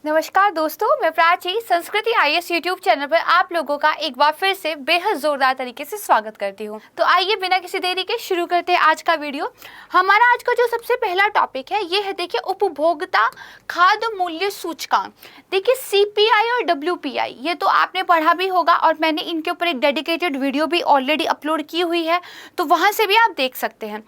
नमस्कार दोस्तों, मैं प्राची संस्कृति आईएएस यूट्यूब चैनल पर आप लोगों का एक बार फिर से बेहद जोरदार तरीके से स्वागत करती हूँ। तो आइए बिना किसी देरी के शुरू करते हैं आज का वीडियो। हमारा आज का जो सबसे पहला टॉपिक है ये है देखिए उपभोक्ता खाद्य मूल्य सूचकांक। देखिए सीपीआई और डब्ल्यूपीआई ये तो आपने पढ़ा भी होगा और मैंने इनके ऊपर एक डेडिकेटेड वीडियो भी ऑलरेडी अपलोड की हुई है, तो वहाँ से भी आप देख सकते हैं।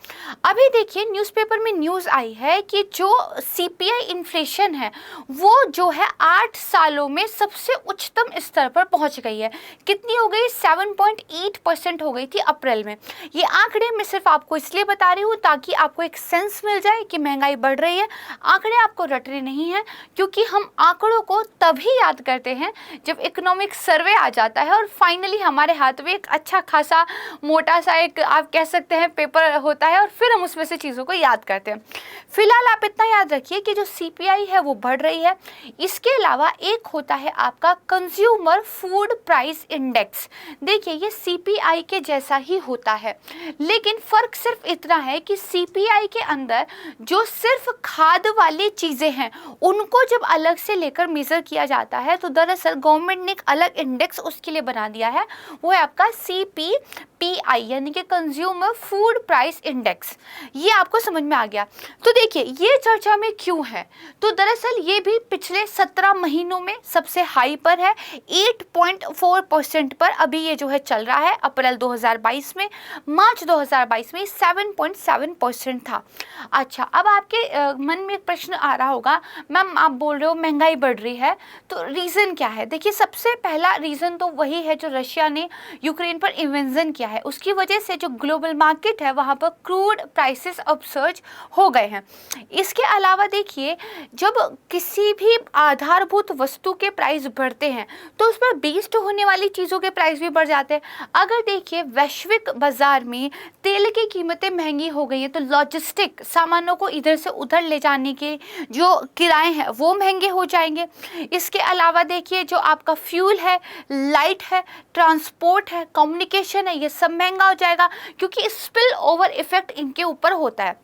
अभी देखिए न्यूज़पेपर में न्यूज़ आई है कि जो सीपीआई इन्फ्लेशन है वो जो है 8 सालों में सबसे उच्चतम स्तर पर पहुंच गई है। कितनी हो गई? 7.8% हो गई थी अप्रैल में। ये आंकड़े मैं सिर्फ आपको इसलिए बता रही हूँ ताकि आपको एक सेंस मिल जाए कि महंगाई बढ़ रही है। आंकड़े आपको रटने नहीं है, क्योंकि हम आंकड़ों को तभी याद करते हैं जब इकोनॉमिक सर्वे आ जाता है और फाइनली हमारे हाथ में एक अच्छा खासा मोटा सा एक आप कह सकते हैं पेपर होता है और फिर हम उसमें से चीज़ों को याद करते हैं। फिलहाल आप इतना याद रखिए कि जो सीपीआई है वो बढ़ रही है। इसके अलावा एक होता है आपका कंज्यूमर फूड प्राइस इंडेक्स। देखिए ये सीपीआई के जैसा ही होता है, लेकिन फर्क सिर्फ इतना है कि सीपीआई के अंदर जो सिर्फ खाद्य वाली चीज़ें हैं उनको जब अलग से लेकर मेज़र किया जाता है तो दरअसल गवर्नमेंट ने एक अलग इंडेक्स उसके लिए बना दिया है, वो है आपका सीपीपीआई यानी कि कंज्यूमर फूड प्राइस इंडेक्स। ये आपको समझ में आ गया। तो देखिए ये चर्चा में क्यों है, तो दरअसल ये भी पिछले 17 महीनों में सबसे हाई पर है। 8.4% पर अभी ये जो है चल रहा है। अप्रैल 2022 में, मार्च 2022 में 7.7% था। अच्छा, अब आपके मन में एक प्रश्न आ रहा होगा, मैम आप बोल रहे हो महंगाई बढ़ रही है, तो रीज़न क्या है? देखिए सबसे पहला रीज़न तो वही है जो रशिया ने यूक्रेन पर इन्वेजन किया है, उसकी वजह से जो ग्लोबल मार्केट है वहाँ पर क्रूड प्राइसेस अपसर्ज हो गए हैं। इसके अलावा देखिए जब किसी भी आधारभूत वस्तु के प्राइस बढ़ते हैं तो उस पर बेस्ड होने वाली चीज़ों के प्राइस भी बढ़ जाते हैं। अगर देखिए वैश्विक बाजार में तेल की कीमतें महंगी हो गई हैं तो लॉजिस्टिक सामानों को इधर से उधर ले जाने के जो किराए हैं वो महंगे हो जाएंगे। इसके अलावा देखिए जो आपका फ्यूल है, लाइट है, ट्रांसपोर्ट है, कम्युनिकेशन है, ये सब महंगा हो जाएगा, क्योंकि स्पिल ओवर इफेक्ट इनके ऊपर होता है।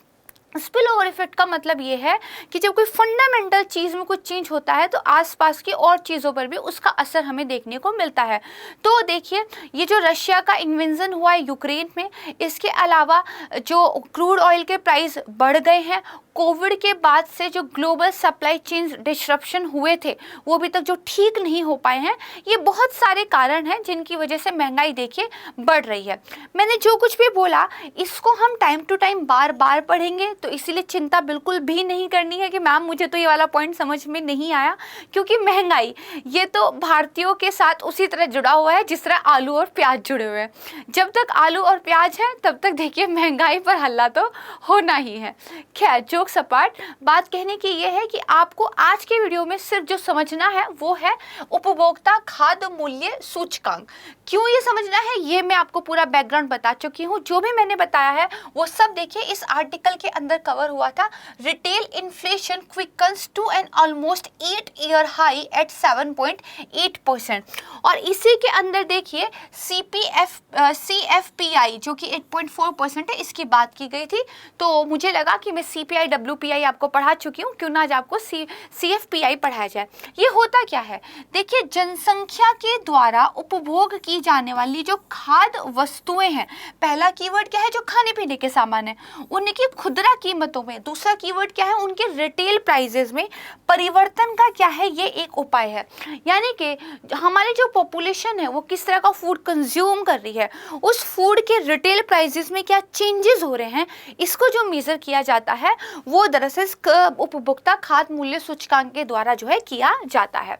स्पिल ओवर इफेक्ट का मतलब ये है कि जब कोई फंडामेंटल चीज़ में कुछ चेंज होता है तो आसपास की और चीज़ों पर भी उसका असर हमें देखने को मिलता है। तो देखिए ये जो रशिया का इन्वेजन हुआ है यूक्रेन में, इसके अलावा जो क्रूड ऑयल के प्राइस बढ़ गए हैं, कोविड के बाद से जो ग्लोबल सप्लाई चेन डिसरप्शन हुए थे वो अभी तक जो ठीक नहीं हो पाए हैं, ये बहुत सारे कारण हैं जिनकी वजह से महंगाई देखिए बढ़ रही है। मैंने जो कुछ भी बोला इसको हम टाइम टू टाइम बार बार पढ़ेंगे, तो इसीलिए चिंता बिल्कुल भी नहीं करनी है कि मैम मुझे तो ये वाला पॉइंट समझ में नहीं आया, क्योंकि महंगाई ये तो भारतीयों के साथ उसी तरह जुड़ा हुआ है जिस तरह आलू और प्याज जुड़े हुए हैं। जब तक आलू और प्याज है तब तक देखिए महंगाई पर हल्ला तो होना ही है। खैर जोक्स अपार्ट, बात कहने की ये है कि आपको आज के वीडियो में सिर्फ जो समझना है वो है उपभोक्ता खाद्य मूल्य सूचकांक। क्यों ये समझना है ये मैं आपको पूरा बैकग्राउंड बता चुकी हूँ। जो भी मैंने बताया है वो सब देखिए इस आर्टिकल के अंदर कवर हुआ था। Retail inflation quickens to an almost 8 year high at 7.8%, और इसी के अंदर देखिए CFPI जो कि 8.4% है इसकी बात की गई थी। तो मुझे लगा कि मैं CPI WPI आपको पढ़ा चुकी हूँ, क्यों ना आज आपको CFPI पढ़ाया जाए। ये होता क्या है? देखिए जनसंख्या के द्वारा उपभोग की जाने वाली जो खाद्य वस्तुएं हैं, पहला कीवर्ड क्या है? जो खाने पीने के सामान है उनकी खुदरा कीमतों में, दूसरा कीवर्ड क्या है? उनके रिटेल प्राइसेस में परिवर्तन का क्या है? ये एक उपाय है। यानी कि हमारी जो पॉपुलेशन है वो किस तरह का फूड कंज्यूम कर रही है, उस फूड के रिटेल प्राइसेस में क्या चेंजेस हो रहे हैं, इसको जो मेजर किया जाता है वो दरअसल उपभोक्ता खाद्य मूल्य सूचकांक के द्वारा जो है किया जाता है।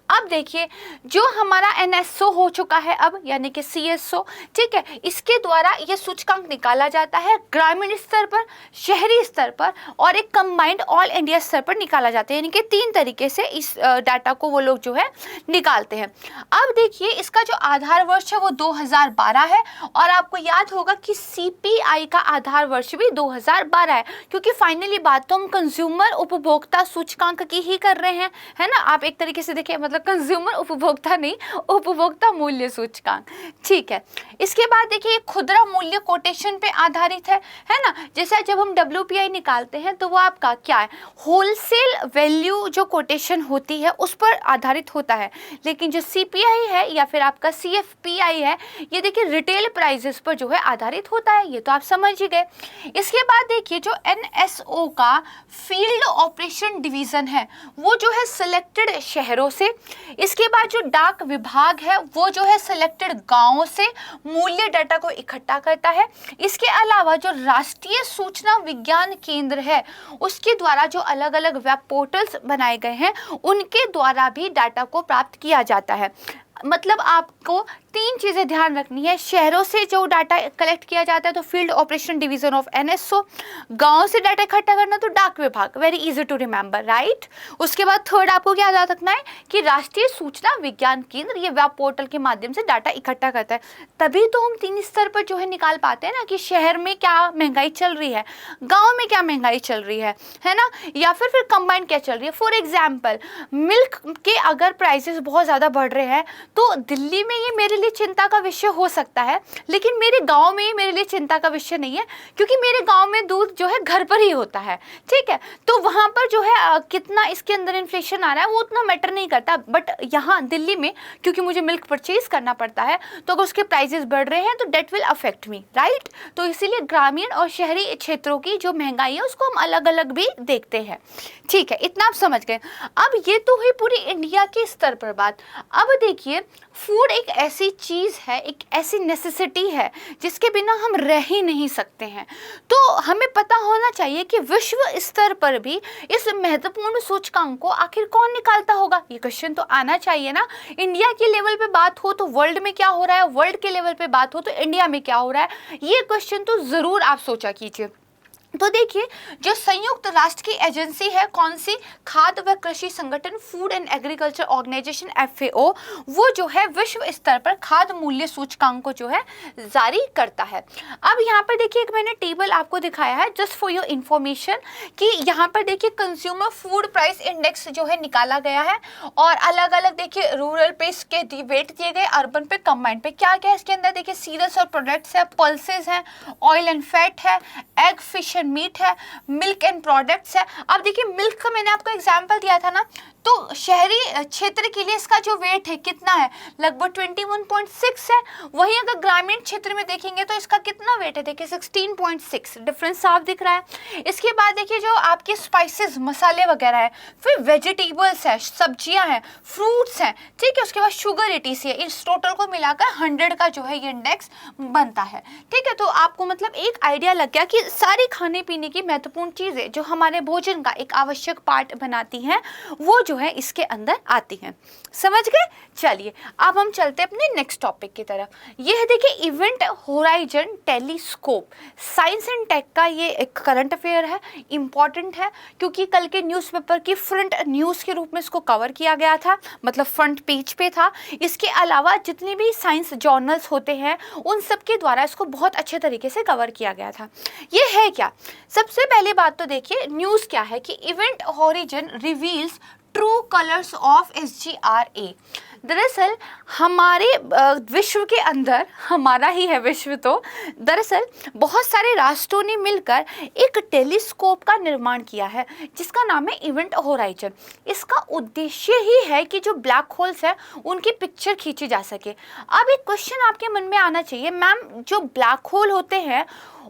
अब देखिए जो हमारा NSO हो चुका है अब, यानी कि CSO, ठीक है, इसके द्वारा ये सूचकांक निकाला जाता है ग्रामीण स्तर पर, शहरी स्तर पर और एक कंबाइंड ऑल इंडिया स्तर पर निकाला जाता है। यानी कि 3 तरीके से इस डाटा को वो लोग जो है निकालते हैं। अब देखिए इसका जो आधार वर्ष है वो 2012 है, और आपको याद होगा कि CPI का आधार वर्ष भी 2012 है, क्योंकि फाइनली बात तो हम कंज्यूमर उपभोक्ता सूचकांक की ही कर रहे हैं, है ना। आप एक तरीके से देखिए मतलब मतलब कंज्यूमर उपभोक्ता नहीं, उपभोक्ता मूल्य सूचकांक। ठीक है, इसके बाद देखिए खुदरा मूल्य कोटेशन पे आधारित है ना। जैसे जब हम WPI निकालते हैं तो वो आपका क्या है, होलसेल वैल्यू जो कोटेशन होती है उस पर आधारित होता है। लेकिन जो CPI है या फिर आपका CFPI है, ये देखिए रिटेल प्राइसेस पर जो है आधारित होता है, ये तो आप समझ ही गए। इसके बाद देखिए जो NSO का फील्ड ऑपरेशन डिवीजन है वो जो है सिलेक्टेड शहरों से, इसके बाद जो डाक विभाग है वो जो है सिलेक्टेड गांवों से मूल्य डाटा को इकट्ठा करता है। इसके अलावा जो राष्ट्रीय सूचना विज्ञान केंद्र है उसके द्वारा जो अलग अलग वेब पोर्टल्स बनाए गए हैं उनके द्वारा भी डाटा को प्राप्त किया जाता है। मतलब आपको 3 चीज़ें ध्यान रखनी है, शहरों से जो डाटा कलेक्ट किया जाता है तो field operation division of NSO, गांव से डाटा इकट्ठा करना तो डाक विभाग, very easy to remember, right. उसके बाद थर्ड आपको क्या याद रखना है कि राष्ट्रीय सूचना विज्ञान केंद्र ये वेब पोर्टल के माध्यम से डाटा इकट्ठा करता है। तभी तो हम 3 स्तर पर जो है निकाल पाते हैं ना कि शहर में क्या महंगाई चल रही है, गाँव में क्या महंगाई चल रही है ना, या फिर कंबाइंड क्या चल रही है। फॉर एग्जाम्पल मिल्क के अगर प्राइसेस बहुत ज़्यादा बढ़ रहे हैं तो दिल्ली में ये मेरे लिए चिंता का विषय हो सकता है, लेकिन मेरे गांव में ये मेरे लिए चिंता का विषय नहीं है, क्योंकि मेरे गांव में दूध जो है घर पर ही होता है। ठीक है, तो वहां पर जो है कितना इसके अंदर इन्फ्लेशन आ रहा है वो उतना मैटर नहीं करता। बट यहाँ दिल्ली में क्योंकि मुझे मिल्क परचेज करना पड़ता है तो अगर उसके प्राइसेस बढ़ रहे हैं तो that will affect me, right. तो इसीलिए ग्रामीण और शहरी क्षेत्रों की जो महंगाई है उसको हम अलग अलग भी देखते हैं। ठीक है, इतना आप समझ गए। अब ये तो हुई पूरी इंडिया के स्तर पर बात। अब देखिए फूड एक ऐसी चीज़ है, एक ऐसी नेसेसिटी है जिसके बिना हम रह ही नहीं सकते हैं। तो हमें पता होना चाहिए कि विश्व स्तर पर भी इस महत्वपूर्ण सूचकांक को आखिर कौन निकालता होगा, ये क्वेश्चन तो आना चाहिए ना। इंडिया के लेवल पे बात हो तो वर्ल्ड में क्या हो रहा है, वर्ल्ड के लेवल पे बात हो तो इंडिया में क्या हो रहा है, ये क्वेश्चन तो ज़रूर आप सोचा कीजिए। तो देखिए जो संयुक्त राष्ट्र की एजेंसी है, कौन सी, खाद्य व कृषि संगठन, food and agriculture organisation FAO, वो जो है विश्व स्तर पर खाद्य मूल्य सूचकांक को जो है जारी करता है। अब यहाँ पर देखिए एक मैंने टेबल आपको दिखाया है जस्ट फॉर योर इंफॉर्मेशन कि यहाँ पर देखिए कंज्यूमर फूड प्राइस इंडेक्स जो है निकाला गया है और अलग अलग देखिए रूरल पे इसके वेट दिए गए, अर्बन पे, कंबाइंड पे। क्या क्या है इसके अंदर देखिए सीरियल्स और प्रोडक्ट्स है, पल्सेस हैं, ऑयल एंड फैट है, एग, फिश, मीट है, मिल्क एंड प्रोडक्ट्स है। अब देखिए मिल्क का मैंने आपको एग्जांपल दिया था ना, तो शहरी क्षेत्र के लिए इसका जो वेट है कितना है, लगभग 21.6 है। वहीं अगर ग्रामीण क्षेत्र में देखेंगे तो इसका कितना वेट है, देखिए 16.6, डिफरेंस साफ दिख रहा है। इसके बाद देखिए जो आपके स्पाइसेस, मसाले वगैरह है, फिर वेजिटेबल्स है, सब्जियां हैं, फ्रूट्स हैं, ठीक है। उसके बाद शुगर ETC है, इस टोटल को मिलाकर 100 का जो है ये इंडेक्स बनता है। ठीक है, तो आपको मतलब एक आइडिया लग गया कि सारी खाने पीने की महत्वपूर्ण चीजें जो हमारे भोजन का एक आवश्यक पार्ट बनाती हैं वो जो है इसके अंदर आती हैं। समझ गए? चलिए अब हम चलते हैं अपने नेक्स्ट टॉपिक की तरफ। ये है देखिए event horizon telescope, science and tech का ये एक करंट अफेयर है, इंपॉर्टेंट है क्योंकि कल के न्यूज़पेपर की फ्रंट न्यूज़ के रूप में इसको कवर किया गया था, मतलब फ्रंट पेज पे था। इसके अलावा जितने भी साइंस जर्नल्स होते हैं उन सब के द्वारा इसको बहुत अच्छे तरीके से कवर किया गया था। ये है क्या, सबसे पहली बात तो देखिए न्यूज़ क्या है कि event horizon reveals true colours of SGRA। दरअसल हमारे विश्व के अंदर, हमारा ही है विश्व, तो दरअसल बहुत सारे राष्ट्रों ने मिलकर एक टेलीस्कोप का निर्माण किया है जिसका नाम है इवेंट होराइजन। इसका उद्देश्य ही है कि जो ब्लैक होल्स है उनकी पिक्चर खींची जा सके। अब एक क्वेश्चन आपके मन में आना चाहिए, मैम जो ब्लैक होल होते हैं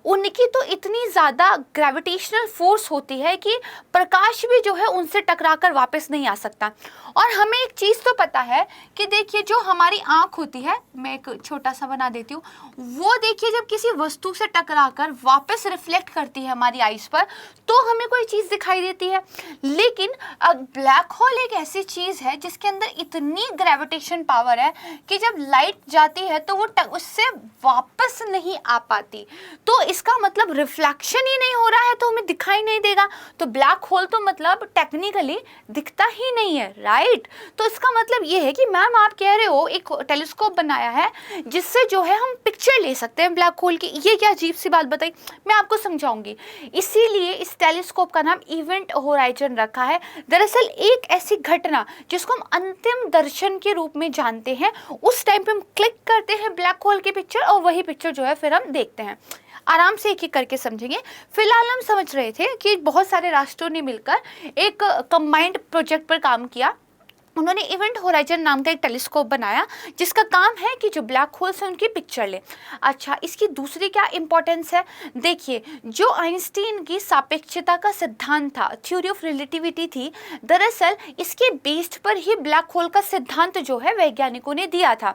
उनकी तो इतनी ज़्यादा ग्रेविटेशनल फोर्स होती है कि प्रकाश भी जो है उनसे टकराकर वापस नहीं आ सकता। और हमें एक चीज़ तो पता है कि देखिए जो हमारी आँख होती है, मैं एक छोटा सा बना देती हूँ, वो देखिए जब किसी वस्तु से टकराकर वापस रिफ्लेक्ट करती है हमारी आइज़ पर तो हमें कोई चीज़ दिखाई देती है। लेकिन ब्लैक होल एक ऐसी चीज़ है जिसके अंदर इतनी ग्रेविटेशन पावर है कि जब लाइट जाती है तो वो उससे वापस नहीं आ पाती। तो इसका मतलब रिफ्लेक्शन ही नहीं हो रहा है तो हमें दिखाई नहीं देगा। तो ब्लैक होल तो मतलब टेक्निकली दिखता पता ही नहीं है, राइट। तो इसका मतलब ये है कि मैम आप कह रहे हो एक टेलीस्कोप बनाया है जिससे जो है हम पिक्चर ले सकते हैं ब्लैक होल की, ये क्या अजीब सी बात बताई। मैं आपको समझाऊंगी। इसीलिए इस टेलीस्कोप का नाम इवेंट होराइजन रखा है। दरअसल एक ऐसी घटना जिसको हम अंतिम दर्शन के रूप में जानते हैं, उस टाइम पे हम क्लिक करते हैं ब्लैक होल की पिक्चर और वही पिक्चर जो है फिर हम देखते हैं। आराम से एक एक करके समझेंगे। फिलहाल हम समझ रहे थे कि बहुत सारे राष्ट्रों ने मिलकर एक कंबाइंड प्रोजेक्ट पर काम किया। उन्होंने इवेंट होराइजन नाम का एक टेलीस्कोप बनाया जिसका काम है कि जो ब्लैक होल्स हैं उनकी पिक्चर ले। अच्छा, इसकी दूसरी क्या इंपॉर्टेंस है, देखिए जो आइंस्टीन की सापेक्षता का सिद्धांत था, थ्योरी ऑफ रिलेटिविटी थी, दरअसल इसके बेस्ड पर ही ब्लैक होल का सिद्धांत जो है वैज्ञानिकों ने दिया था।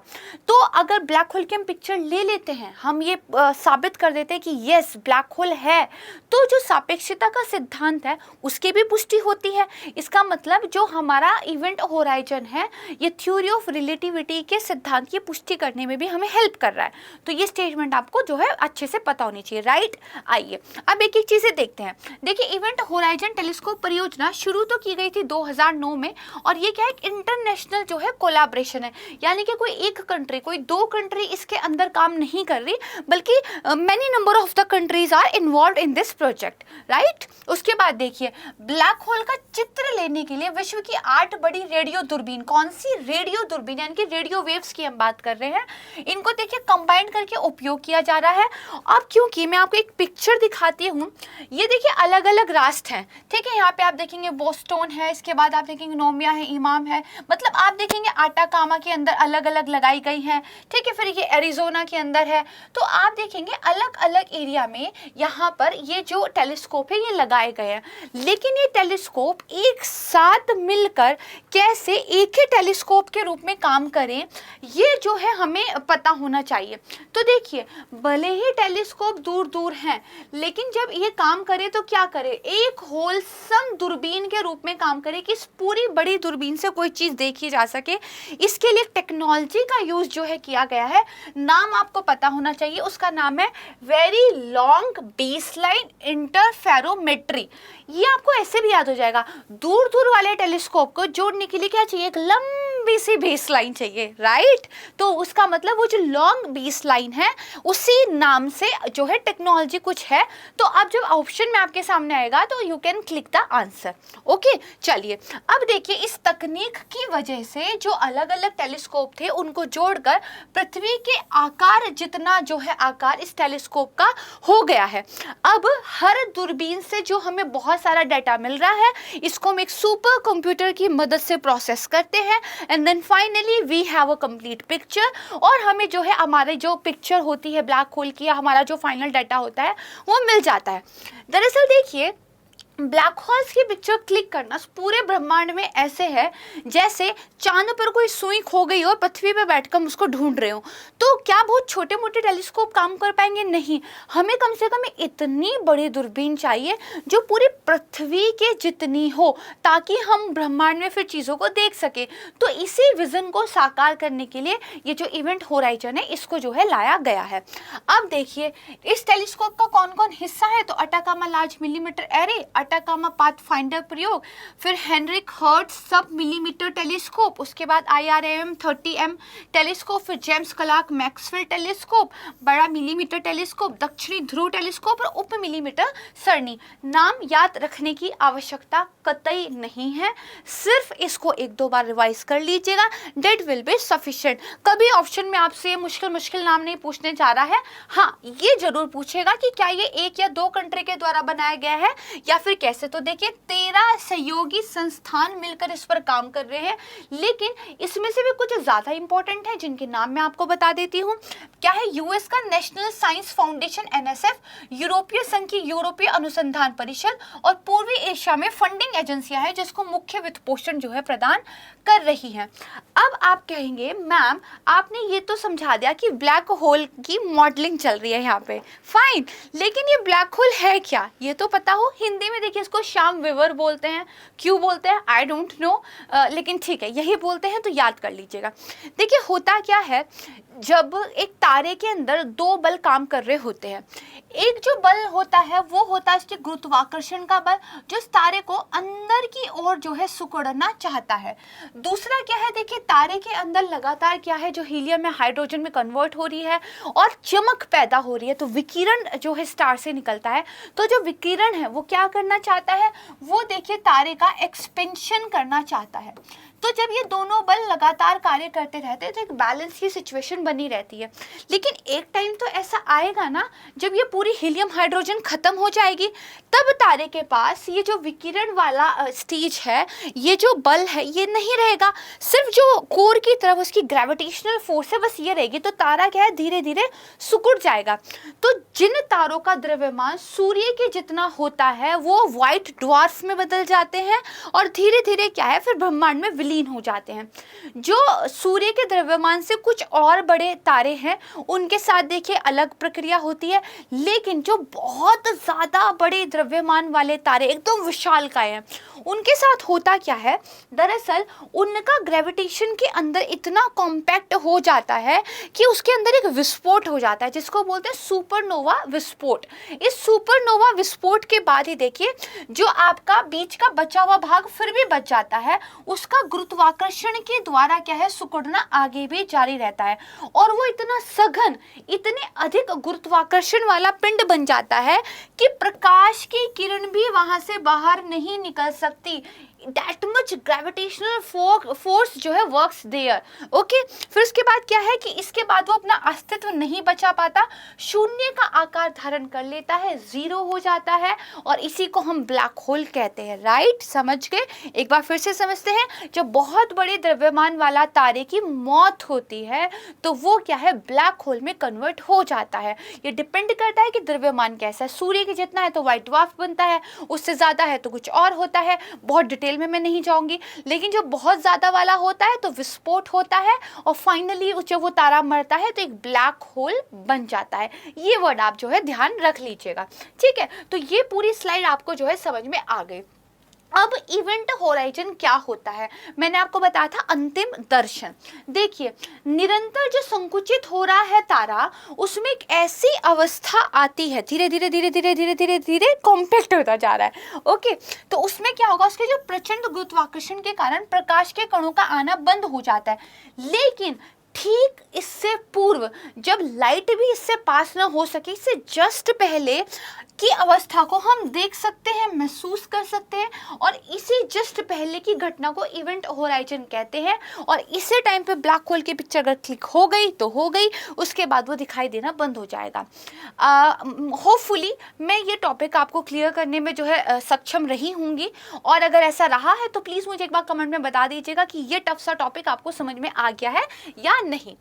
तो अगर ब्लैक होल की हम पिक्चर ले लेते हैं, हम ये साबित कर देते हैं कि यस ब्लैक होल है, तो जो सापेक्षता का सिद्धांत है उसकी भी पुष्टि होती है। इसका मतलब जो हमारा इवेंट होराइजन है ये थ्योरी ऑफ रिलेटिविटी के सिद्धांत की पुष्टि करने में भी हमें हेल्प कर रहा है। तो ये स्टेटमेंट आपको जो है अच्छे से पता होनी चाहिए, राइट। आइए अब एक एक चीजें देखते हैं। देखिए इवेंट होराइजन टेलीस्कोप परियोजना शुरू तो की गई थी 2009 में, और ये क्या है, एक इंटरनेशनल जो है कोलैबोरेशन है, यानी कि कोई एक कंट्री, कोई दो कंट्री इसके अंदर काम नहीं कर रही, बल्कि many number of the countries are involve in this project, right. उसके बाद देखिए ब्लैक होल का चित्र लेने के लिए विश्व की 8 बड़ी रेडियो दूरबीन, कौन सी रेडियो दूरबीन, यानी कि रेडियो वेव्स की हम बात कर रहे हैं, इनको देखिए कंबाइन करके उपयोग किया जा रहा है। अब क्योंकि मैं आपको एक पिक्चर दिखाती हूँ, ये देखिए अलग अलग राष्ट्र हैं, ठीक है। यहाँ पे आप देखेंगे बोस्टन है, इसके बाद आप देखेंगे नोमिया है, इमाम है, मतलब आप देखेंगे आटाकामा के अंदर अलग अलग लगाई गई हैं, ठीक है। फिर ये एरिजोना के अंदर है। तो आप देखेंगे अलग अलग एरिया में यहाँ पर ये जो टेलीस्कोप है ये लगाए गए हैं, लेकिन ये टेलीस्कोप एक साथ मिलकर कैसे एक ही टेलीस्कोप के रूप में काम करें, ये जो है हमें पता होना चाहिए। तो देखिए भले ही टेलीस्कोप दूर दूर हैं, लेकिन जब ये काम करे तो क्या करे, एक होलसम दूरबीन के रूप में काम करे कि इस पूरी बड़ी दूरबीन से कोई चीज देखी जा सके। इसके लिए टेक्नोलॉजी का यूज जो है किया गया है, नाम आपको पता होना चाहिए, उसका नाम है वेरी लॉन्ग बेसलाइन इंटरफेरोमेट्री। ये आपको ऐसे भी याद हो जाएगा, दूर दूर वाले टेलीस्कोप को जोड़ने के लिए क्या चाहिए, एक लंबी सी बेसलाइन चाहिए, राइट। तो उसका मतलब वो जो लॉन्ग बेसलाइन है उसी नाम से जो है टेक्नोलॉजी कुछ है। तो अब जब ऑप्शन में आपके सामने आएगा तो you can click the answer, okay. चलिए अब देखिए इस तकनीक की वजह से जो अलग अलग टेलीस्कोप थे उनको जोड़कर पृथ्वी के आकार जितना जो है आकार इस टेलीस्कोप का हो गया है। अब हर दूरबीन से जो हमें बहुत सारा डाटा मिल रहा है, इसको हम एक सुपर कंप्यूटर की मदद से प्रोसेस करते हैं, and then finally we have a complete picture. और हमें जो है हमारी जो पिक्चर होती है ब्लैक होल की, या हमारा जो फाइनल डाटा होता है वो मिल जाता है। दरअसल देखिए ब्लैक होल्स की पिक्चर क्लिक करना पूरे ब्रह्मांड में ऐसे है जैसे चांद पर कोई सुई खो गई हो, पृथ्वी पर बैठकर हम उसको ढूंढ रहे हो। तो क्या बहुत छोटे मोटे टेलीस्कोप काम कर पाएंगे? नहीं, हमें कम से कम इतनी बड़ी दूरबीन चाहिए जो पूरी पृथ्वी के जितनी हो, ताकि हम ब्रह्मांड में फिर चीज़ों को देख सके। तो इसी विजन को साकार करने के लिए ये जो इवेंट होराइजन है इसको जो है लाया गया है। अब देखिए इस टेलीस्कोप का कौन कौन हिस्सा है, तो Atacama large millimetre array, Atacama pathfinder प्रयोग, फिर हेनरिक हर्ट्ज सब मिलीमीटर टेलीस्कोप, उसके बाद IRAM 30M टेलीस्कोप, फिर जेम्स क्लार्क मैक्सवेल टेलीस्कोप, बड़ा मिलीमीटर टेलीस्कोप, दक्षिणी ध्रुव टेलीस्कोप और उप मिलीमीटर सरणी। नाम याद रखने की आवश्यकता कतई नहीं है, सिर्फ इसको एक दो बार रिवाइज कर लीजिएगा, दैट विल बी सफिशिएंट। कभी ऑप्शन में आपसे मुश्किल नाम नहीं पूछने जा रहा है। हाँ, ये जरूर पूछेगा कि क्या ये एक या दो कंट्री के द्वारा बनाया गया है या फिर कैसे। तो देखिए 13 सहयोगी संस्थान मिलकर इस पर काम कर रहे हैं, लेकिन इसमें से भी कुछ ज्यादा इंपॉर्टेंट है जिनके नाम मैं आपको बता देती हूँ। क्या है, यूएस का नेशनल साइंस फाउंडेशन NSF, यूरोपीय संघ की यूरोपीय अनुसंधान परिषद और पूर्वी एशिया में फंडिंग एजेंसियां हैं जिसको मुख्य वित्त पोषण जो है प्रदान कर रही हैं। अब आप कहेंगे मैम आपने ये तो समझा दिया कि ब्लैक होल की मॉडलिंग चल रही है यहाँ पे, फाइन, लेकिन ये ब्लैक होल है क्या ये तो पता हो, हिंदी में में देखिए इसको श्याम विवर बोलते हैं। क्यों बोलते हैं आई डोंट नो, लेकिन ठीक है यही बोलते हैं, तो याद कर लीजिएगा। देखिए होता क्या है, जब एक तारे के अंदर दो बल काम कर रहे होते हैं, एक जो बल होता है वो होता है इसके गुरुत्वाकर्षण का बल, जो इस तारे को अंदर की ओर जो है सिकुड़ना चाहता है। दूसरा क्या है, देखिए तारे के अंदर लगातार क्या है, जो हीलियम है हाइड्रोजन में कन्वर्ट हो रही है और चमक पैदा हो रही है, तो विकिरण जो है स्टार से निकलता है। तो जो विकिरण है वो क्या करना चाहता है, वो देखिए तारे का एक्सपेंशन करना चाहता है। तो जब ये दोनों बल लगातार कार्य करते रहते हैं तो एक बैलेंस की सिचुएशन बनी रहती है। लेकिन एक टाइम तो ऐसा आएगा ना, जब ये पूरी हीलियम हाइड्रोजन खत्म हो जाएगी, तब तारे के पास ये जो विकिरण वाला स्टेज है, ये जो बल है ये नहीं रहेगा, सिर्फ जो कोर की तरफ उसकी ग्रेविटेशनल फोर्स है बस ये रहेगी। तो तारा क्या है, धीरे धीरे सिकुड़ जाएगा। तो जिन तारों का द्रव्यमान सूर्य के जितना होता है वो व्हाइट ड्वार्फ में बदल जाते हैं और धीरे धीरे क्या है फिर ब्रह्मांड में विलीन हो जाते हैं। जो सूर्य के द्रव्यमान से कुछ और बड़े तारे हैं उनके साथ देखिए अलग प्रक्रिया होती है, लेकिन जो बहुत ज़्यादा बड़े द्रव्यमान वाले तारे एकदम विशालकाय हैं उनके साथ होता क्या है, दरअसल उनका ग्रेविटेशन के अंदर इतना कॉम्पैक्ट हो जाता है कि उसके अंदर एक विस्फोट हो जाता है, जिसको बोलते हैं सुपरनोवा विस्फोट। इस सुपरनोवा विस्फोट के बाद ही देखिए जो आपका बीच का बचा हुआ भाग फिर भी बच जाता है, उसका गुरुत्वाकर्षण के द्वारा क्या है सिकुड़ना आगे भी जारी रहता है और वो इतना सघन, इतने अधिक गुरुत्वाकर्षण वाला पिंड बन जाता है कि प्रकाश की किरण भी वहां से बाहर नहीं निकल सकती। That much gravitational force जो है works there, ओके। फिर उसके बाद क्या है कि इसके बाद वो अपना अस्तित्व नहीं बचा पाता, शून्य का आकार धारण कर लेता है, जीरो हो जाता है और इसी को हम ब्लैक होल कहते हैं। राइट, समझ गए? एक बार फिर से समझते हैं। जब बहुत बड़े द्रव्यमान वाला तारे की मौत होती है तो वो क्या है ब्लैक होल में कन्वर्ट हो जाता है। ये डिपेंड करता है कि द्रव्यमान कैसा है, सूर्य के जितना है तो व्हाइट ड्वार्फ बनता है, उससे ज़्यादा है तो कुछ और होता है, बहुत डिटेल में मैं नहीं जाऊंगी। लेकिन जो बहुत ज्यादा वाला होता है तो विस्फोट होता है और फाइनली जब वो तारा मरता है तो एक ब्लैक होल बन जाता है। ये वर्ड आप जो है ध्यान रख लीजिएगा, ठीक है। तो ये पूरी स्लाइड आपको जो है समझ में आ गई। अब इवेंट होराइजन क्या होता है, मैंने आपको बताया था अंतिम दर्शन। देखिए निरंतर जो संकुचित हो रहा है तारा, उसमें एक ऐसी अवस्था आती है, धीरे धीरे धीरे धीरे धीरे धीरे धीरे कॉम्पैक्ट होता जा रहा है, ओके। तो उसमें क्या होगा, उसके जो प्रचंड गुरुत्वाकर्षण के कारण प्रकाश के कणों का आना बंद हो जाता है। लेकिन ठीक इससे पूर्व जब लाइट भी इससे पास ना हो सके, इससे जस्ट पहले की अवस्था को हम देख सकते हैं, महसूस कर सकते हैं और इसी जस्ट पहले की घटना को इवेंट होराइजन कहते हैं। और इसी टाइम पे ब्लैक होल की पिक्चर अगर क्लिक हो गई तो हो गई, उसके बाद वो दिखाई देना बंद हो जाएगा। होपफुली मैं ये टॉपिक आपको क्लियर करने में जो है सक्षम रही होंगी, और अगर ऐसा रहा है तो प्लीज़ मुझे एक बार कमेंट में बता दीजिएगा कि ये टफ सा टॉपिक आपको समझ में आ गया है या नहीं।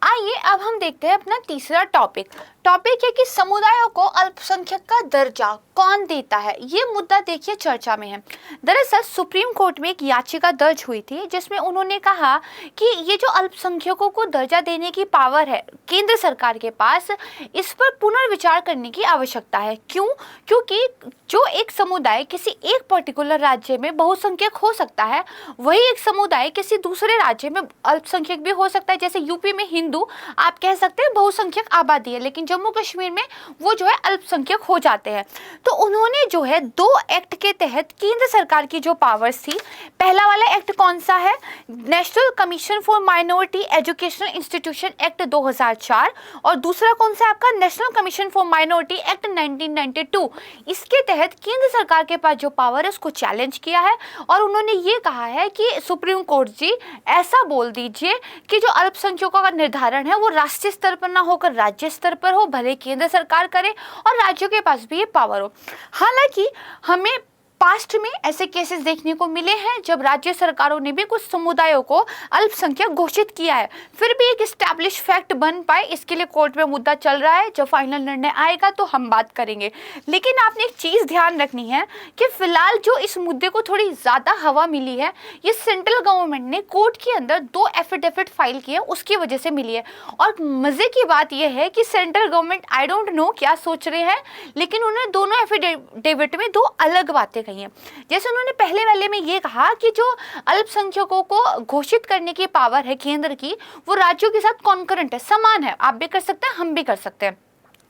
आइए अब हम देखते हैं अपना तीसरा टॉपिक है कि समुदायों को अल्पसंख्यक का दर्जा कौन देता है। ये मुद्दा देखिए चर्चा में है। दरअसल सुप्रीम कोर्ट में एक याचिका दर्ज हुई थी जिसमें उन्होंने कहा कि ये जो अल्पसंख्यकों को दर्जा देने की पावर है केंद्र सरकार के पास, इस पर पुनर्विचार करने की आवश्यकता है। क्यों? क्योंकि जो एक समुदाय किसी एक पर्टिकुलर राज्य में बहुसंख्यक हो सकता है, वही एक समुदाय किसी दूसरे राज्य में अल्पसंख्यक भी हो सकता है। जैसे यूपी में हिंदू आप कह सकते हैं बहुसंख्यक आबादी है, लेकिन जम्मू कश्मीर में वो जो है अल्पसंख्यक हो जाते हैं। तो उन्होंने जो है 2 एक्ट के तहत केंद्र सरकार की जो पावर्स थी, पहला वाला एक्ट कौन सा है, national commission for minority educational institution act 2004, और दूसरा कौन सा आपका national commission for minority act 1992। इसके तहत केंद्र सरकार के पास जो पावर है उसको चैलेंज किया है और उन्होंने ये कहा है कि सुप्रीम कोर्ट जी ऐसा बोल दीजिए कि जो अल्पसंख्यकों का निर्धारण है वो राष्ट्रीय स्तर पर ना होकर राज्य स्तर पर हो, भले केंद्र सरकार करे और राज्यों के पास भी ये पावर हो। हालांकि हमें पास्ट में ऐसे केसेस देखने को मिले हैं जब राज्य सरकारों ने भी कुछ समुदायों को अल्पसंख्यक घोषित किया है, फिर भी एक स्टैब्लिश फैक्ट बन पाए, इसके लिए कोर्ट में मुद्दा चल रहा है। जब फाइनल निर्णय आएगा तो हम बात करेंगे। लेकिन आपने एक चीज ध्यान रखनी है कि फिलहाल जो इस मुद्दे को थोड़ी ज्यादा हवा मिली है, ये सेंट्रल गवर्नमेंट ने कोर्ट के अंदर 2 एफिडेविट फाइल किए, उसकी वजह से मिली है। और मजे की बात यह है कि central government I don't know क्या सोच रहे हैं, लेकिन उन्होंने दोनों एफिडेविट में 2 अलग बातें कही हैं। जैसे उन्होंने पहले वाले में ये कहा कि जो अल्पसंख्यकों को घोषित करने की पावर है केंद्र की, वो राज्यों के साथ कॉन्करेंट है, समान है, आप भी कर सकते हैं, हम भी कर सकते हैं।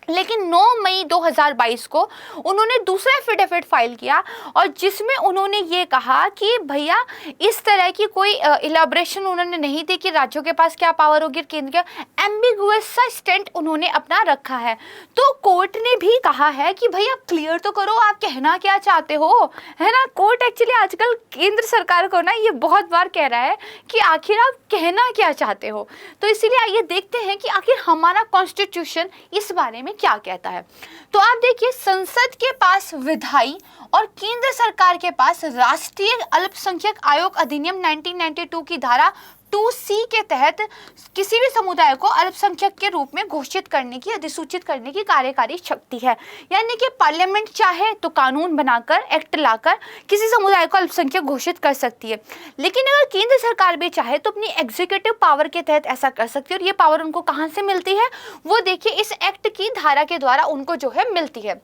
लेकिन 9 मई 2022 को उन्होंने दूसरा एफिडेविट फाइल किया और जिसमें उन्होंने ये कहा कि भैया इस तरह की कोई इलाबरेशन उन्होंने नहीं दी कि राज्यों के पास क्या पावर होगी, केंद्र का एम्बिगुअस सा स्टैंड उन्होंने अपना रखा है। तो कोर्ट ने भी कहा है कि भैया क्लियर तो करो, आप कहना क्या चाहते हो, है ना। कोर्ट एक्चुअली आजकल केंद्र सरकार को ना ये बहुत बार कह रहा है कि आखिर आप कहना क्या चाहते हो। तो इसीलिए आइए देखते हैं कि आखिर हमारा कॉन्स्टिट्यूशन इस बारे में क्या कहता है। तो आप देखिए, संसद के पास विधायी और केंद्र सरकार के पास राष्ट्रीय अल्पसंख्यक आयोग अधिनियम 1992 की धारा 2C के तहत किसी भी समुदाय को अल्पसंख्यक के रूप में घोषित करने की, अधिसूचित करने की कार्यकारी शक्ति है। यानी कि पार्लियामेंट चाहे तो कानून बनाकर, एक्ट लाकर किसी समुदाय को अल्पसंख्यक घोषित कर सकती है। लेकिन अगर केंद्र सरकार भी चाहे तो अपनी एग्जीक्यूटिव पावर के तहत ऐसा कर सकती है। और ये पावर उनको कहाँ से मिलती है, वो देखिए इस एक्ट की धारा के द्वारा उनको जो है मिलती है।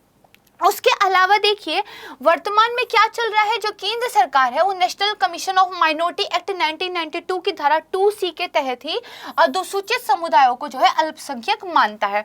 उसके अलावा देखिए वर्तमान में क्या चल रहा है, जो केंद्र सरकार है वो national commission of minority act 1992 की धारा 2C के तहत ही अनुसूचित समुदायों को जो है अल्पसंख्यक मानता है।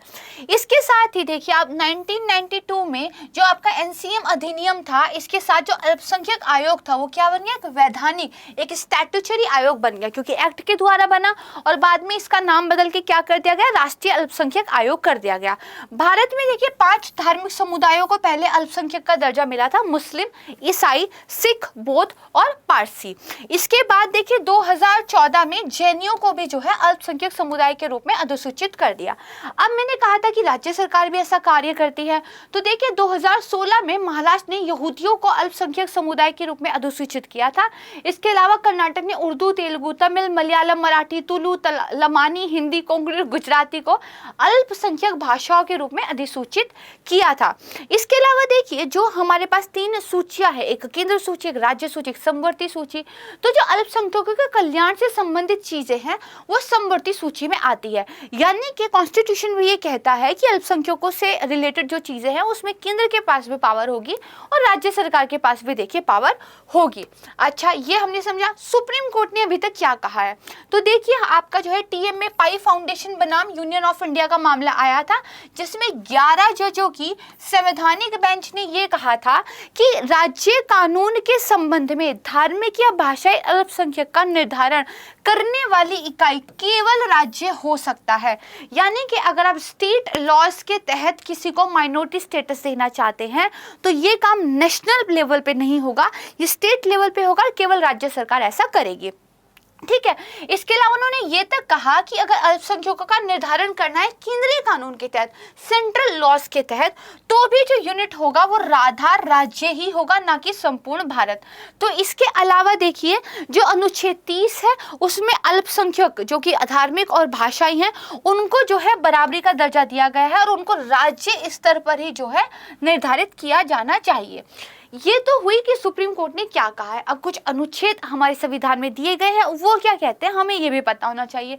इसके साथ ही देखिए आप 1992 में जो आपका एनसीएम अधिनियम था, इसके साथ जो अल्पसंख्यक आयोग था वो क्या बन गया, एक वैधानिक, एक स्टैट्यूटरी आयोग बन गया, क्योंकि एक्ट के द्वारा बना और बाद में इसका नाम बदल के क्या कर दिया गया, राष्ट्रीय अल्पसंख्यक आयोग कर दिया गया। भारत में देखिए 5 धार्मिक समुदायों को पहले अल्पसंख्यक का दर्जा मिला था, मुस्लिम, ईसाई, सिख, बौद्ध और पारसी। इसके बाद देखिए 2014 में जैनियों को भी जो है अल्पसंख्यक समुदाय के रूप में अधिसूचित कर दिया। अब मैंने कहा था कि राज्य सरकार भी ऐसा कार्य करती है, तो देखिए 2016 में महाराष्ट्र ने यहूदियों को अल्पसंख्यक समुदाय के रूप में अधिसूचित किया था। इसके अलावा कर्नाटक ने उर्दू, तेलुगु, तमिल, मलयालम, मराठी, तुलु, लमानी, हिंदी, कोंकणी, गुजराती को अल्पसंख्यक भाषाओं के रूप में अधिसूचित किया था। इसके अलावा देखिए जो हमारे पास 3 सूचियां है, एक केंद्र सूची, एक राज्य सूची, एक समवर्ती सूची। तो जो अल्पसंख्यकों के कल्याण से संबंधित चीजें हैं वो समवर्ती सूची में आती है। यानी कि कॉन्स्टिट्यूशन में ये कहता है कि अल्पसंख्यकों से रिलेटेड जो चीजें हैं उसमें केंद्र के पास भी पावर होगी और राज्य सरकार के पास भी देखिए पावर होगी। अच्छा, ये हमने समझा। सुप्रीम कोर्ट ने अभी तक क्या कहा है, तो देखिए आपका जो है टीएम में पाई फाउंडेशन बनाम यूनियन ऑफ इंडिया का मामला आया था, जिसमें 11 जजों की संवैधानिक बेंच ने यह कहा था कि राज्य कानून के संबंध में धार्मिक या भाषाई अल्पसंख्यक का निर्धारण करने वाली इकाई केवल राज्य हो सकता है। यानी कि अगर आप स्टेट लॉज के तहत किसी को माइनॉरिटी स्टेटस देना चाहते हैं तो ये काम नेशनल लेवल पे नहीं होगा, ये स्टेट लेवल पे होगा, केवल राज्य सरकार ऐसा करेगी। ठीक है। इसके अलावा उन्होंने ये तक कहा कि अगर अल्पसंख्यकों का निर्धारण करना है केंद्रीय कानून के तहत, सेंट्रल लॉज के तहत, तो भी जो यूनिट होगा वो आधार राज्य ही होगा, ना कि संपूर्ण भारत। तो इसके अलावा देखिए जो अनुच्छेद 30 है उसमें अल्पसंख्यक जो कि धार्मिक और भाषाई हैं उनको जो है बराबरी का दर्जा दिया गया है और उनको राज्य स्तर पर ही जो है निर्धारित किया जाना चाहिए। ये तो हुई कि सुप्रीम कोर्ट ने क्या कहा है। अब कुछ अनुच्छेद हमारे संविधान में दिए गए हैं, वो क्या कहते हैं हमें ये भी पता होना चाहिए।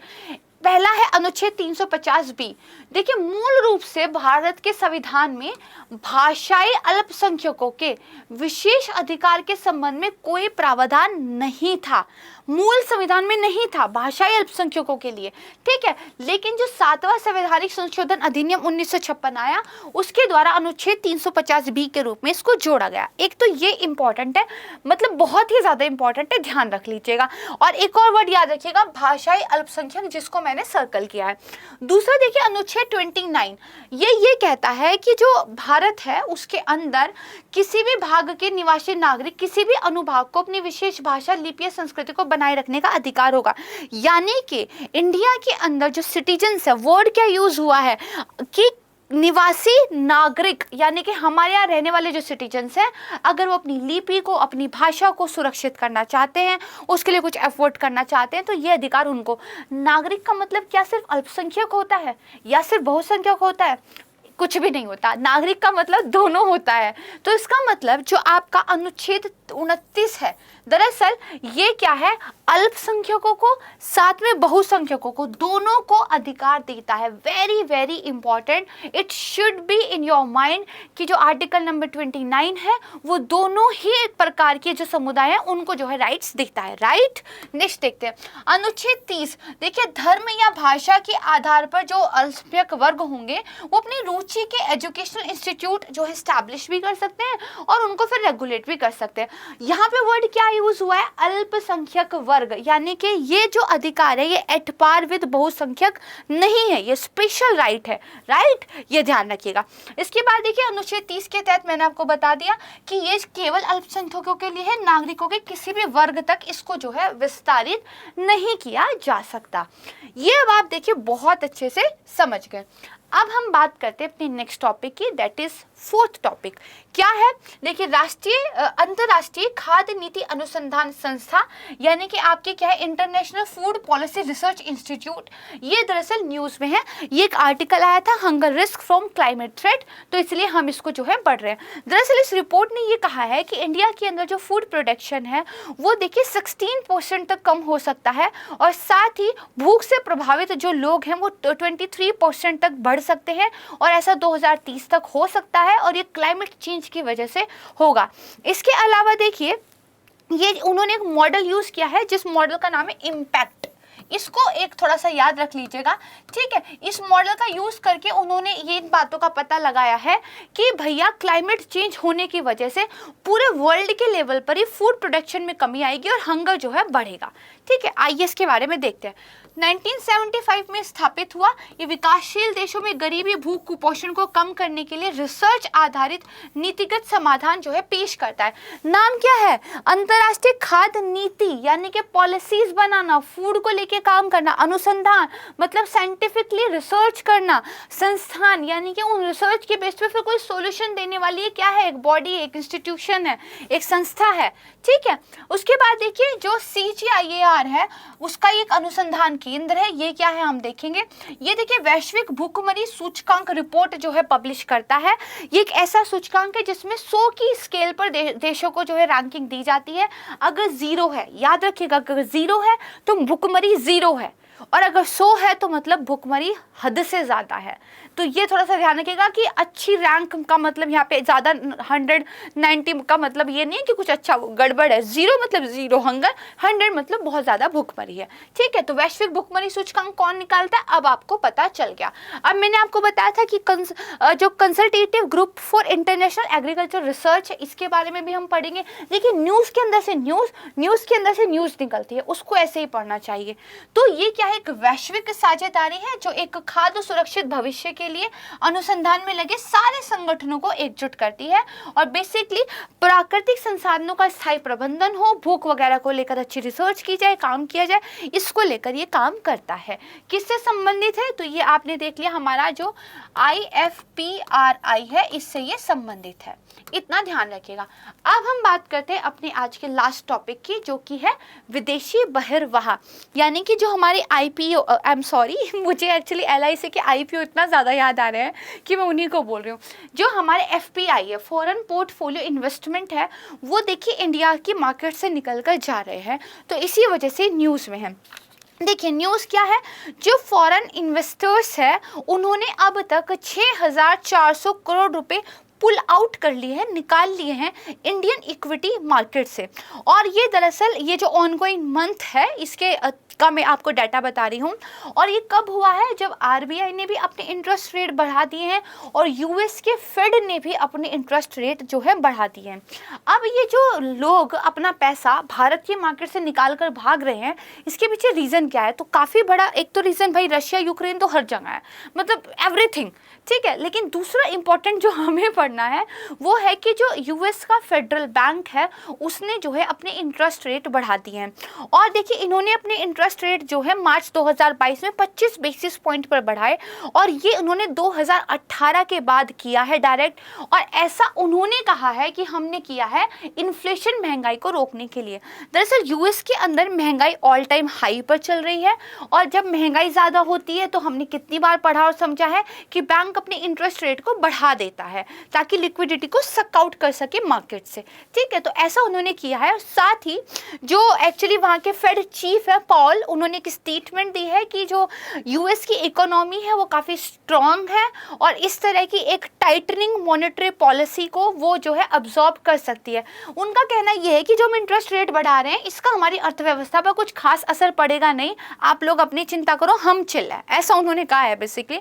पहला है अनुच्छेद 350B। देखिए मूल रूप से भारत के संविधान में भाषाई अल्पसंख्यकों के विशेष अधिकार के संबंध में कोई प्रावधान नहीं था, मूल संविधान में नहीं था भाषाई अल्पसंख्यकों के लिए। ठीक है, लेकिन जो 7वां संवैधानिक संशोधन अधिनियम 1956 आया उसके द्वारा अनुच्छेद 350B के रूप में इसको जोड़ा गया। एक तो ये इंपॉर्टेंट है, मतलब बहुत ही ज्यादा इंपॉर्टेंट है, ध्यान रख लीजिएगा। और एक और वर्ड याद रखिएगा, भाषाई अल्पसंख्यक, जिसको मैंने सर्कल किया है। दूसरा देखिए अनुच्छेद 29, ये कहता है कि जो भारत है उसके अंदर किसी भी भाग के निवासी नागरिक किसी भी अनुभाग को अपनी विशेष भाषा, लिपि या संस्कृति को बनाए रखने का अधिकार होगा। यानी कि इंडिया के अंदर जो सिटीजन्स है, वर्ड क्या यूज हुआ है कि निवासी नागरिक यानी कि हमारे यहाँ रहने वाले जो सिटीजन्स हैं, अगर वो अपनी लिपि को, अपनी भाषा को सुरक्षित करना चाहते हैं, उसके लिए कुछ एफर्ट करना चाहते हैं, तो ये अधिकार उनको। नागरिक का मतलब क्या सिर्फ अल्पसंख्यक होता है या सिर्फ बहुसंख्यक होता है? कुछ भी नहीं होता। नागरिक का मतलब दोनों होता है। तो इसका मतलब जो आपका अनुच्छेद 29 है, दरअसल ये क्या है, अल्पसंख्यकों को साथ में बहुसंख्यकों को दोनों को अधिकार देता है। Very very important, it should be in your mind कि जो आर्टिकल नंबर 29 है वो दोनों ही एक प्रकार के जो समुदाय हैं उनको जो है राइट्स देता है। राइट, नेक्स्ट देखते हैं अनुच्छेद 30। देखिए, धर्म या भाषा के आधार पर जो अल्पसंख्यक वर्ग होंगे वो अपनी रुचि के एजुकेशनल इंस्टीट्यूट जो है स्टैब्लिश भी कर सकते हैं और उनको फिर रेगुलेट भी कर सकते हैं। यहाँ पे वर्ड क्या यूज हुआ है, अल्पसंख्यक वर्ग, यानी कि ये जो अधिकार है ये एट पार विद बहुसंख्यक नहीं है, ये स्पेशल राइट है। राइट, ये ध्यान रखिएगा। इसके बाद देखिए अनुच्छेद 30 के तहत मैंने आपको बता दिया कि ये केवल अल्पसंख्यकों के लिए है, नागरिकों के किसी भी वर्ग तक इसको जो है विस्तारित नहीं किया जा सकता। ये अब आप देखिए बहुत अच्छे से समझ गए। अब हम बात करते हैं अपने नेक्स्ट टॉपिक की, दैट इज फोर्थ टॉपिक। क्या है, देखिए अंतर्राष्ट्रीय खाद्य नीति अनुसंधान संस्था, यानी कि आपके क्या है international food policy research institute. ये दरअसल न्यूज़ में है, ये एक आर्टिकल आया था, hunger risk from climate threat, तो इसलिए हम इसको जो है पढ़ रहे हैं। दरअसल इस रिपोर्ट ने ये कहा है कि इंडिया के अंदर जो फूड प्रोडक्शन है वो देखिए 16% तक कम हो सकता है, और साथ ही भूख से प्रभावित जो लोग हैं वो 23% तक बढ़ सकते हैं, और ऐसा 2030 तक हो सकता है, और ये क्लाइमेट चेंज की वजह से होगा। इसके अलावा देखिए ये उन्होंने एक मॉडल यूज किया है जिस मॉडल का नाम है इम्पैक्ट। इसको एक थोड़ा सा याद रख लीजिएगा, ठीक है। इस मॉडल का यूज करके उन्होंने ये इन बातों का पता लगाया है कि भैया क्लाइमेट चेंज होने की वजह से पूरे वर्ल्ड के लेवल पर ही फूड प्रोडक्शन में कमी आएगी और हंगर जो है बढ़ेगा, ठीक है। आइए इसके बारे में देखते हैं। 1975 में स्थापित हुआ, ये विकासशील देशों में गरीबी, भूख, कुपोषण को कम करने के लिए रिसर्च आधारित नीतिगत समाधान जो है पेश करता है। नाम क्या है, अंतर्राष्ट्रीय खाद्य नीति, यानी कि पॉलिसीज बनाना, फूड को लेके काम करना, अनुसंधान मतलब साइंटिफिकली रिसर्च करना, संस्थान यानी कि उन रिसर्च के बेस पे फिर कोई सॉल्यूशन देने वाली है, क्या है, एक बॉडी, एक इंस्टीट्यूशन है, एक संस्था है, ठीक है। उसके बाद देखिए जो CGIAR है उसका एक अनुसंधान केंद्र है, ये क्या है हम देखेंगे। ये देखिए वैश्विक भूखमरी सूचकांक रिपोर्ट जो है पब्लिश करता है। ये एक ऐसा सूचकांक है जिसमें 100 की स्केल पर देशों को जो है रैंकिंग दी जाती है। अगर 0 है, याद रखिएगा, अगर 0 है तो भूखमरी 0 है, और अगर 100 है तो मतलब भूखमरी हद से ज़्यादा है। तो ये थोड़ा सा ध्यान रखिएगा कि अच्छी रैंक का मतलब यहाँ पे ज़्यादा 190 का मतलब ये नहीं है कि कुछ अच्छा गड़बड़ है। 0 मतलब 0 हंगर, 100 मतलब बहुत ज़्यादा भूखमरी है, ठीक है। तो वैश्विक भूखमरी सूचकांक कौन निकालता है, अब आपको पता चल गया। अब मैंने आपको बताया था कि जो consultative group for international agriculture research है, इसके बारे में भी हम पढ़ेंगे। लेकिन न्यूज़ के अंदर से न्यूज़ के अंदर से न्यूज़ निकलती है, उसको ऐसे ही पढ़ना चाहिए। तो ये क्या है, एक वैश्विक साझेदारी है जो एक खाद्य सुरक्षित भविष्य के लिए अनुसंधान में लगे सारे संगठनों को एकजुट करती है, और बेसिकली प्राकृतिक संसाधनों का स्थायी प्रबंधन हो, भूख वगैरह को लेकर अच्छी रिसर्च की जाए, काम किया जाए, इसको लेकर ये काम करता है। किससे संबंधित है, तो ये आपने देख लिया हमारा जो IFPRI है, इससे ये संबंधित है, इतना ध्यान रखिएगा। अब हम बात करते हैं अपने आज के लास्ट टॉपिक की, जो कि है विदेशी बहिर्वाह, यानी कि जो हमारे IPO, मुझे एक्चुअली LIC के IPO इतना ज़्यादा याद आ रहे हैं कि मैं उन्हीं को बोल रही हूँ। जो हमारे FPI है, फॉरेन पोर्टफोलियो इन्वेस्टमेंट है, वो देखिए इंडिया की मार्केट से निकल कर जा रहे हैं, तो इसी वजह से न्यूज़ में है। देखिए न्यूज़ क्या है, जो फॉरेन इन्वेस्टर्स है उन्होंने अब तक 6400 करोड़ रुपए पुल आउट कर लिए हैं, निकाल लिए हैं इंडियन इक्विटी मार्केट से। और ये दरअसल ये जो ऑनगोइंग मंथ है इसके का मैं आपको डाटा बता रही हूँ, और ये कब हुआ है, जब RBI ने भी अपने इंटरेस्ट रेट बढ़ा दिए हैं और US के फेड ने भी अपने इंटरेस्ट रेट जो है बढ़ा दिए हैं। अब ये जो लोग अपना पैसा भारत की मार्केट से निकाल कर भाग रहे हैं, इसके पीछे रीज़न क्या है, तो काफ़ी बड़ा एक तो रीज़न भाई रशिया यूक्रेन तो हर जगह है, मतलब एवरीथिंग, ठीक है। लेकिन दूसरा इंपॉर्टेंट जो हमें पढ़ना करना है वो है कि जो यूएस का फेडरल बैंक है उसने जो है अपने इंटरेस्ट रेट बढ़ा दिए हैं। और देखिए इन्होंने अपने इंटरेस्ट रेट जो है मार्च 2022 में 25 बेसिस पॉइंट पर बढ़ाए और ये उन्होंने 2018 के बाद किया है डायरेक्ट। और ऐसा उन्होंने कहा है कि हमने किया है इन्फ्लेशन, महंगाई को रोकने के लिए। दरअसल यूएस के अंदर महंगाई ऑल टाइम हाई पर चल रही है और जब महंगाई ज़्यादा होती है तो हमने कितनी बार पढ़ा और समझा है कि बैंक अपने इंटरेस्ट रेट को बढ़ा देता है ताकि लिक्विडिटी को सक आउट कर सके मार्केट से। ठीक है, तो ऐसा उन्होंने किया है। साथ ही जो एक्चुअली वहाँ के फेड चीफ है पॉल, उन्होंने एक स्टेटमेंट दी है कि जो यूएस की इकोनॉमी है वो काफ़ी स्ट्रॉन्ग है और इस तरह की एक टाइटनिंग मॉनेटरी पॉलिसी को वो जो है अब्जॉर्ब कर सकती है। उनका कहना यह है कि जो हम इंटरेस्ट रेट बढ़ा रहे हैं इसका हमारी अर्थव्यवस्था पर कुछ खास असर पड़ेगा नहीं, आप लोग अपनी चिंता करो, हम चिल है, ऐसा उन्होंने कहा है बेसिकली।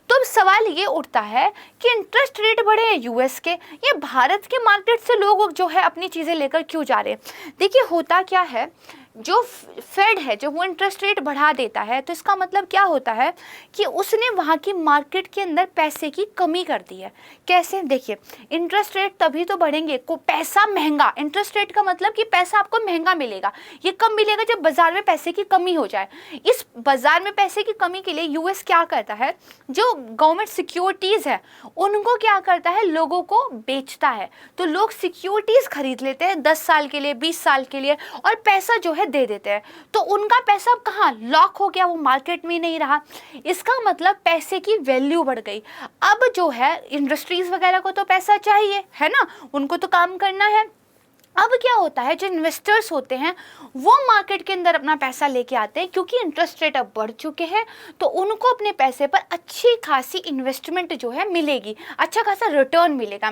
तो अब सवाल ये उठता है कि इंटरेस्ट रेट बढ़े हैं यूएस के, ये भारत के मार्केट से लोग जो है अपनी चीज़ें लेकर क्यों जा रहे हैं। देखिए होता क्या है, जो फेड है जो वो इंटरेस्ट रेट बढ़ा देता है तो इसका मतलब क्या होता है कि उसने वहाँ की मार्केट के अंदर पैसे की कमी कर दी है। कैसे, देखिए इंटरेस्ट रेट तभी तो बढ़ेंगे को पैसा महंगा, इंटरेस्ट रेट का मतलब कि पैसा आपको महंगा मिलेगा, ये कब मिलेगा जब बाजार में पैसे की कमी हो जाए। इस बाजार में पैसे की कमी के लिए यूएस क्या करता है, जो गवर्नमेंट सिक्योरिटीज़ है उनको क्या करता है, लोगों को बेचता है। तो लोग सिक्योरिटीज़ खरीद लेते हैं 10 साल के लिए, 20 साल के लिए और पैसा जो है दे देते हैं। तो उनका पैसा कहाँ लॉक हो गया, वो मार्केट में नहीं रहा। इसका मतलब पैसे की वैल्यू बढ़ गई। अब जो है इंडस्ट्रीज वगैरह को तो पैसा चाहिए है ना, उनको तो काम करना है। अब क्या होता है, जो इन्वेस्टर्स होते हैं वो मार्केट के अंदर अपना पैसा लेके आते हैं क्योंकि इंटरेस्ट रेट अब बढ़ चुके हैं, तो उनको अपने पैसे पर अच्छी खासी इन्वेस्टमेंट जो है मिलेगी, अच्छा खासा रिटर्न मिलेगा।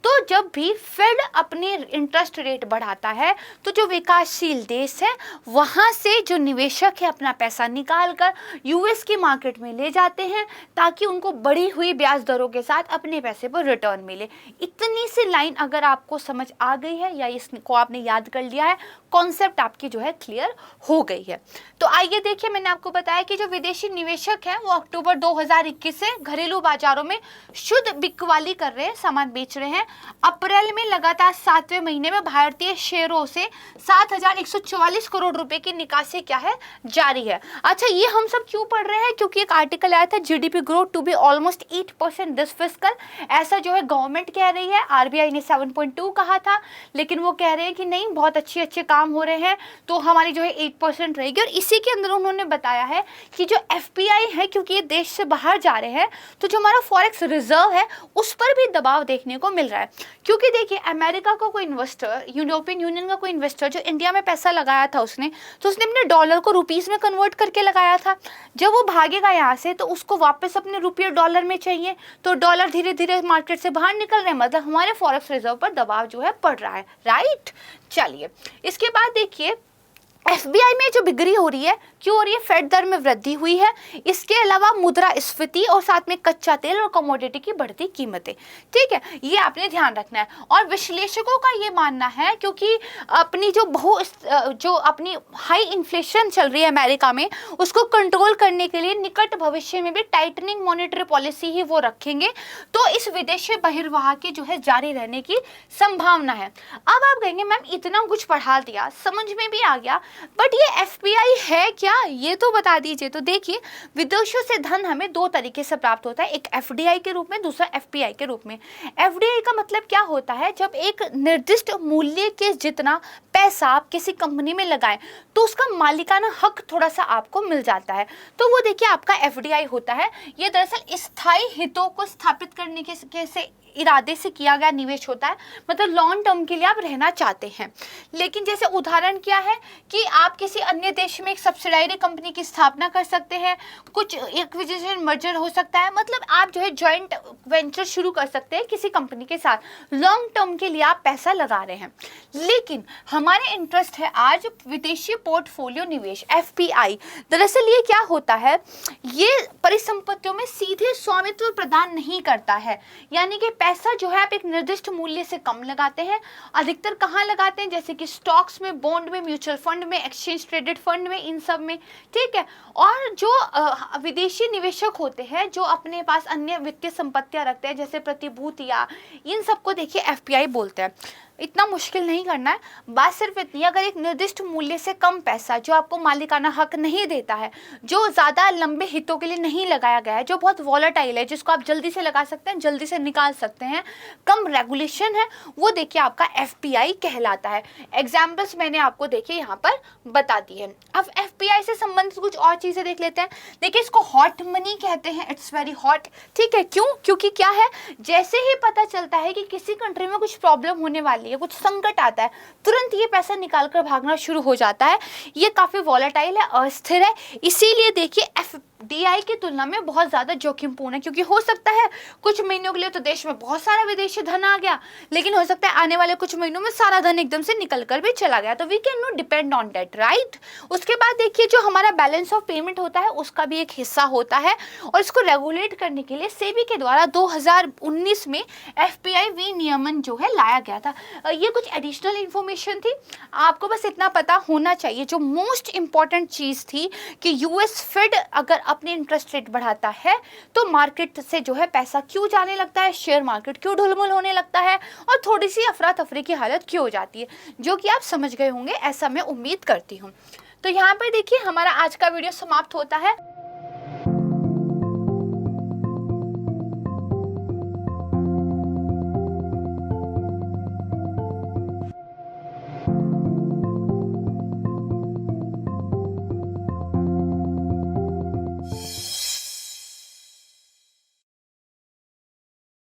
तो जब भी फेड अपने इंटरेस्ट रेट बढ़ाता है तो जो विकासशील देश है वहाँ से जो निवेशक है अपना पैसा निकाल कर यूएस की मार्केट में ले जाते हैं ताकि उनको बढ़ी हुई ब्याज दरों के साथ अपने पैसे पर रिटर्न मिले। इतनी सी लाइन अगर आपको समझ आ गई है या इसको आपने याद कर लिया है, कॉन्सेप्ट आपकी जो है क्लियर हो गई है। तो आइए देखिए, मैंने आपको बताया कि जो विदेशी निवेशक हैं वो अक्टूबर 2021 से घरेलू बाजारों में शुद्ध बिकवाली कर रहे हैं, सामान बेच रहे हैं। अप्रैल में लगातार 7वें महीने में भारतीय शेयरों से 7,144 करोड़ रुपए की निकासी क्या है, जारी है। अच्छा, ये हम सब क्यों पढ़ रहे हैं, क्योंकि एक आर्टिकल आया था GDP growth to be almost 8% this fiscal, ऐसा जो है गवर्नमेंट कह रही है। आरबीआई ने 7.2 कहा था लेकिन वो कह रहे हैं कि नहीं, बहुत अच्छे काम हो रहे हैं तो हमारी जो है 8% रहेगी। और इसी के अंदर उन्होंने बताया है कि जो एफपीआई है, क्योंकि ये देश से बाहर जा रहे हैं तो जो हमारा फॉरेक्स रिजर्व है उस पर भी दबाव देखने को मिल रहा है। क्योंकि देखिए अमेरिका का कोई इन्वेस्टर, यूरोपियन यूनियन का कोई इन्वेस्टर जो इंडिया में पैसा लगाया था उसने अपने डॉलर को रुपीस में कन्वर्ट करके लगाया था। जब वो भागेगा यहाँ से तो उसको वापस अपने रुपये डॉलर में चाहिए, तो डॉलर धीरे धीरे मार्केट से बाहर निकल रहे हैं, मतलब हमारे फॉरेक्स रिजर्व पर दबाव जो है पड़ रहा है। राइट, चलिए इसके बाद देखिए एफबीआई में जो बिक्री हो रही है क्यों हो रही है, फेड दर में वृद्धि हुई है, इसके अलावा मुद्रास्फीति और साथ में कच्चा तेल और कमोडिटी की बढ़ती कीमतें। ठीक है, ये आपने ध्यान रखना है। और विश्लेषकों का ये मानना है क्योंकि अपनी जो अपनी हाई इन्फ्लेशन चल रही है अमेरिका में, उसको कंट्रोल करने के लिए निकट भविष्य में भी टाइटनिंग मॉनेटरी पॉलिसी ही वो रखेंगे, तो इस विदेशी बहिर्वाह के जो है जारी रहने की संभावना है। अब आप कहेंगे मैम इतना कुछ पढ़ा दिया, समझ में भी आ गया, बट ये एफपीआई है क्या, ये तो बता दीजिए। तो देखिए विदेशों से धन हमें दो तरीके से प्राप्त होता है, एक एफडीआई के रूप में, दूसरा एफपीआई के रूप में। एफडीआई का मतलब क्या होता है, जब एक निर्दिष्ट मूल्य के जितना पैसा आप किसी कंपनी में लगाएं तो उसका मालिकाना हक थोड़ा सा आपको मिल जाता है, तो वो देखिए आपका एफडीआई होता है। ये दरअसल स्थायी हितों को स्थापित करने के इरादे से किया गया निवेश होता है, मतलब लॉन्ग टर्म के लिए आप रहना चाहते हैं। लेकिन जैसे उदाहरण क्या है कि आप किसी अन्य देश में एक सब्सिडायरी कंपनी की स्थापना कर सकते हैं, कुछ एक्विजिशन मर्जर हो सकता है, मतलब आप जो है जॉइंट वेंचर शुरू कर सकते हैं किसी कंपनी के साथ, लॉन्ग टर्म के लिए आप पैसा लगा रहे हैं। लेकिन हमारे इंटरेस्ट है आज विदेशी पोर्टफोलियो निवेश, एफपीआई। दरअसल ये क्या होता है, ये परिसंपत्तियों में सीधे स्वामित्व प्रदान नहीं करता है, यानी कि पैसा जो है आप एक निर्दिष्ट मूल्य से कम लगाते हैं। अधिकतर कहाँ लगाते हैं, जैसे कि स्टॉक्स में, बॉन्ड में, म्यूचुअल फंड में, एक्सचेंज ट्रेडेड फंड में, इन सब में, ठीक है। और जो विदेशी निवेशक होते हैं जो अपने पास अन्य वित्तीय संपत्तियां रखते हैं जैसे प्रतिभूतियां, इन सबको देखिए एफपीआई बोलते हैं। इतना मुश्किल नहीं करना है, बात सिर्फ इतनी, अगर एक निर्दिष्ट मूल्य से कम पैसा जो आपको मालिकाना हक नहीं देता है, जो ज़्यादा लंबे हितों के लिए नहीं लगाया गया है, जो बहुत वॉलेटाइल है, जिसको आप जल्दी से लगा सकते हैं, जल्दी से निकाल सकते हैं, कम रेगुलेशन है, वो देखिए आपका एफपीआई कहलाता है। एग्जाम्पल्स मैंने आपको देखिए यहाँ पर बता दी है। अब एफपीआई से संबंधित कुछ और चीज़ें देख लेते हैं। देखिए इसको हॉट मनी कहते हैं, इट्स वेरी हॉट, ठीक है। क्यों? क्योंकि क्या है, जैसे ही पता चलता है कि किसी कंट्री में कुछ प्रॉब्लम होने वाली है, कुछ संकट आता है, तुरंत ये पैसा निकालकर भागना शुरू हो जाता है। ये काफी वॉलेटाइल है, अस्थिर है, इसीलिए देखिए एफडीआई की तुलना में बहुत ज्यादा जोखिमपूर्ण है। क्योंकि हो सकता है कुछ महीनों के लिए तो देश में बहुत सारा विदेशी धन आ गया, लेकिन हो सकता है आने वाले कुछ महीनों में सारा धन एकदम से निकल कर भी चला गया, तो we can not depend on that, right. उसके बाद देखिए जो हमारा बैलेंस ऑफ पेमेंट होता है उसका भी एक हिस्सा होता है, और इसको रेगुलेट करने के लिए सेबी के द्वारा 2019 में एफपीआई विनियमन जो है लाया गया था। ये कुछ एडिशनल इंफॉर्मेशन थी, आपको बस इतना पता होना चाहिए। जो मोस्ट इंपॉर्टेंट चीज़ थी कि यूएस फेड अगर अपने इंटरेस्ट रेट बढ़ाता है तो मार्केट से जो है पैसा क्यों जाने लगता है, शेयर मार्केट क्यों ढुलमुल होने लगता है, और थोड़ी सी अफरा तफरी की हालत क्यों हो जाती है, जो कि आप समझ गए होंगे, ऐसा मैं उम्मीद करती हूँ। तो यहाँ पर देखिए हमारा आज का वीडियो समाप्त होता है।